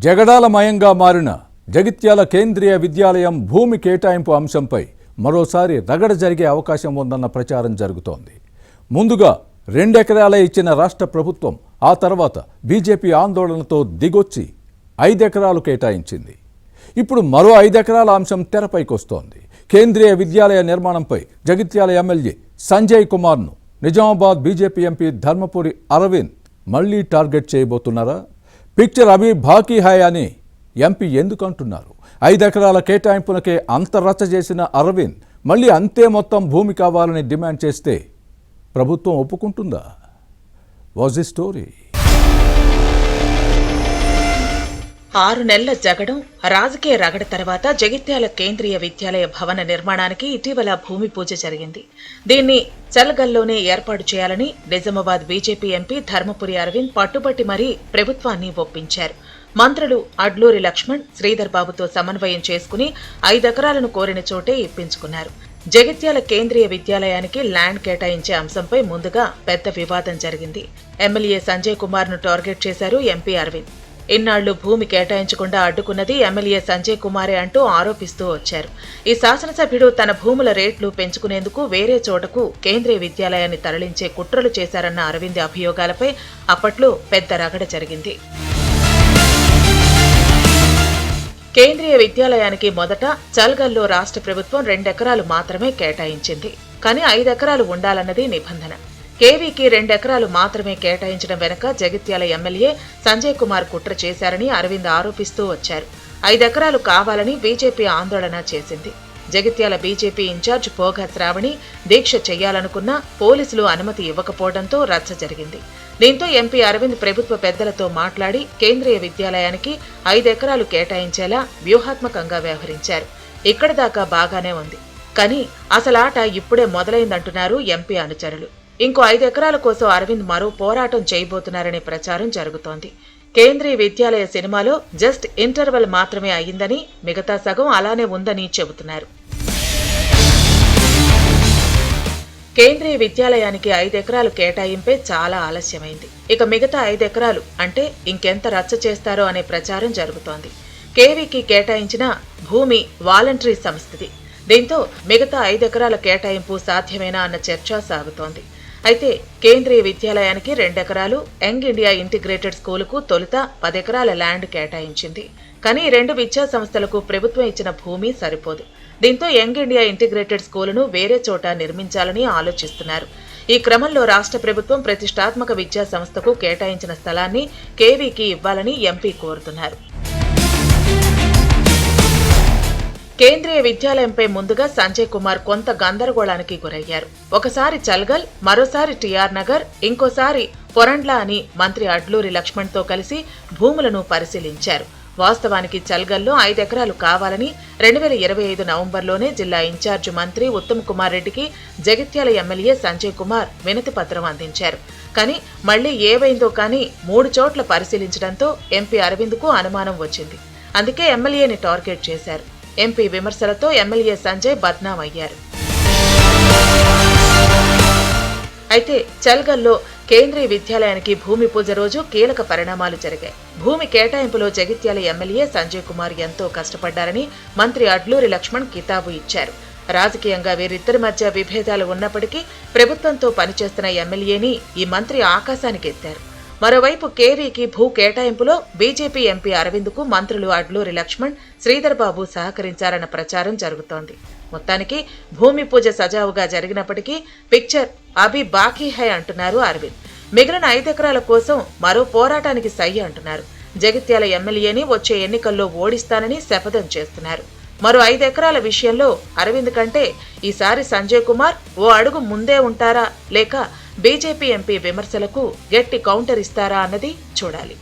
జగడాలమయంగా మారిన జగిత్యాల కేంద్రీయ విద్యాలయం భూమి కేటాయింపు అంశంపై మరోసారి రగడ జరిగే అవకాశం ఉందన్న ప్రచారం జరుగుతోంది. ముందుగా 2 ఎకరాలే ఇచ్చిన రాష్ట్ర ప్రభుత్వం ఆ తర్వాత బీజేపీ ఆందోళనతో దిగొచ్చి 5 ఎకరాలు కేటాయించింది. ఇప్పుడు మరో 5 ఎకరాల అంశం తెరపైకొస్తోంది. కేంద్రీయ విద్యాలయ నిర్మాణంపై జగిత్యాల ఎమ్మెల్యే సంజయ్ కుమార్ను నిజామాబాద్ బీజేపీ ఎంపీ ధర్మపురి అరవింద్ మళ్లీ టార్గెట్ చేయబోతున్నారా? పిక్చర్ అభి బాకీ హై అని ఎంపీ ఎందుకు అంటున్నారు? 5 ఎకరాల కేటాయింపునకే అంత రచ్చ చేసిన అరవింద్ మళ్లీ అంతే మొత్తం భూమి కావాలని డిమాండ్ చేస్తే ప్రభుత్వం ఒప్పుకుంటుందా? Was the story? 6 నెలల జగడం, రాజకీయ రగడ తర్వాత జగిత్యాల కేంద్రీయ విద్యాలయ భవన నిర్మాణానికి ఇటీవల భూమి పూజ జరిగింది. దీన్ని చల్గల్లోనే ఏర్పాటు చేయాలని నిజామాబాద్ బీజేపీ ఎంపీ ధర్మపురి అరవింద్ పట్టుబట్టి మరీ ప్రభుత్వాన్ని ఒప్పించారు. మంత్రులు అడ్లూరి లక్ష్మణ్, శ్రీధర్ బాబుతో సమన్వయం చేసుకుని 5 ఎకరాలను కోరిన చోటే ఇప్పించుకున్నారు. జగిత్యాల కేంద్రీయ విద్యాలయానికి ల్యాండ్ కేటాయించే అంశంపై ముందుగా పెద్ద వివాదం జరిగింది. ఎమ్మెల్యే సంజయ్ కుమార్ ను టార్గెట్ చేశారు ఎంపీ అరవింద్. ఇన్నాళ్లు భూమి కేటాయించకుండా అడ్డుకున్నది ఎమ్మెల్యే సంజయ్ కుమారే అంటూ ఆరోపిస్తూ వచ్చారు. ఈ శాసనసభ్యుడు తన భూముల రేట్లు పెంచుకునేందుకు వేరే చోటకు కేంద్రీయ విద్యాలయాన్ని తరలించే కుట్రలు చేశారన్న అరవింద్ అభియోగాలపై అప్పట్లో పెద్ద రగడ జరిగింది. కేంద్రీయ విద్యాలయానికి మొదట చల్గల్లో రాష్ట్ర ప్రభుత్వం 2 ఎకరాలు మాత్రమే కేటాయించింది. కానీ 5 ఎకరాలు ఉండాలన్నది నిబంధన. కేవీకి 2 ఎకరాలు మాత్రమే కేటాయించడం వెనుక జగిత్యాల ఎమ్మెల్యే సంజయ్ కుమార్ కుట్ర చేశారని అరవింద్ ఆరోపిస్తూ వచ్చారు. 5 ఎకరాలు కావాలని బీజేపీ ఆందోళన చేసింది. జగిత్యాల బీజేపీ ఇన్ఛార్జ్ పోగా శ్రావణి దీక్ష చేయాలనుకున్నా పోలీసులు అనుమతి ఇవ్వకపోవడంతో రచ్చ జరిగింది. దీంతో ఎంపీ అరవింద్ ప్రభుత్వ పెద్దలతో మాట్లాడి కేంద్రీయ విద్యాలయానికి 5 ఎకరాలు కేటాయించేలా వ్యూహాత్మకంగా వ్యవహరించారు. ఇక్కడి దాకా బాగానే ఉంది. కానీ అసలాట ఇప్పుడే మొదలైందంటున్నారు ఎంపీ అనుచరులు. ఇంకో 5 ఎకరాల కోసం అరవింద్ మరో పోరాటం చేయబోతున్నారనే ప్రచారం జరుగుతోంది. కేంద్రీయ విద్యాలయ సినిమాలో జస్ట్ ఇంటర్వెల్ మాత్రమే అయ్యిందని, మిగతా సగం అలానే ఉందని చెబుతున్నారు. కేంద్రీయ విద్యాలయానికి 5 ఎకరాలు కేటాయింపే చాలా ఆలస్యమైంది. ఇక మిగతా 5 ఎకరాలు అంటే ఇంకెంత రచ్చ చేస్తారో అనే ప్రచారం జరుగుతోంది. కేవీకి కేటాయించిన భూమి వాలంటరీ సంస్థది. దీంతో మిగతా 5 ఎకరాల కేటాయింపు సాధ్యమేనా అన్న చర్చ సాగుతోంది. అయితే కేంద్రీయ విద్యాలయానికి 2 ఎకరాలు, యంగ్ ఇండియా ఇంటిగ్రేటెడ్ స్కూలుకు తొలుత 10 ఎకరాల ల్యాండ్ కేటాయించింది. కానీ 2 విద్యా సంస్థలకు ప్రభుత్వం ఇచ్చిన భూమి సరిపోదు. దీంతో యంగ్ ఇండియా ఇంటిగ్రేటెడ్ స్కూలును వేరే చోట నిర్మించాలని ఆలోచిస్తున్నారు. ఈ క్రమంలో రాష్ట్ర ప్రభుత్వం ప్రతిష్టాత్మక విద్యా సంస్థకు కేటాయించిన స్థలాన్ని కేవీకి ఇవ్వాలని ఎంపీ కోరుతున్నారు. కేంద్రీయ విద్యాలయంపై ముందుగా సంజయ్ కుమార్ కొంత గందరగోళానికి గురయ్యారు. ఒకసారి చల్గల్, మరోసారి టిఆర్ నగర్, ఇంకోసారి పొరండ్ల అని మంత్రి అడ్లూరి లక్ష్మణ్ తో కలిసి భూములను పరిశీలించారు. వాస్తవానికి చల్గల్లో 5 ఎకరాలు కావాలని 2025 నవంబర్లోనే జిల్లా ఇన్ఛార్జ్ మంత్రి ఉత్తమ్ కుమార్ రెడ్డికి జగిత్యాల ఎమ్మెల్యే సంజయ్ కుమార్ వినతి పత్రం అందించారు. కానీ మళ్లీ ఏవైందో కానీ 3 చోట్ల పరిశీలించడంతో ఎంపీ అరవింద్కు అనుమానం వచ్చింది. అందుకే ఎమ్మెల్యేని టార్గెట్ చేశారు. ఎంపీ విమర్శలతో ఎమ్మెల్యే సంజయ్ బద్నాం అయ్యారు. అయితే చల్గల్లో కేంద్రీయ విద్యాలయానికి భూమి పూజ రోజు కీలక పరిణామాలు జరిగాయి. భూమి కేటాయింపులో జగిత్యాల ఎమ్మెల్యే సంజయ్ కుమార్ ఎంతో కష్టపడ్డారని మంత్రి అడ్లూరి లక్ష్మణ్ కితాబు ఇచ్చారు. రాజకీయంగా వీరిద్దరి మధ్య విభేదాలు ఉన్నప్పటికీ ప్రభుత్వంతో పనిచేస్తున్న ఎమ్మెల్యేని ఈ మంత్రి ఆకాశానికి ఎత్తారు. మరోవైపు కేవీకి భూ కేటాయింపులో బీజేపీ ఎంపీ అరవింద్కు మంత్రులు అడ్లూరి లక్ష్మణ్, శ్రీధర్ బాబు సహకరించారన్న ప్రచారం జరుగుతోంది. మొత్తానికి భూమి పూజ సజావుగా జరిగినప్పటికీ పిక్చర్ అభి బాకీ హై అంటున్నారు అరవింద్. మిగిలిన 5 ఎకరాల కోసం మరో పోరాటానికి సై అంటున్నారు. జగిత్యాల ఎమ్మెల్యేని వచ్చే ఎన్నికల్లో ఓడిస్తానని శపథం చేస్తున్నారు. మరో 5 ఎకరాల విషయంలో అరవింద్ కంటే ఈసారి సంజయ్ కుమార్ ఓ అడుగు ముందే ఉంటారా, లేక బీజేపీ ఎంపీ విమర్శలకు గట్టి కౌంటర్ ఇస్తారా అన్నది చూడాలి.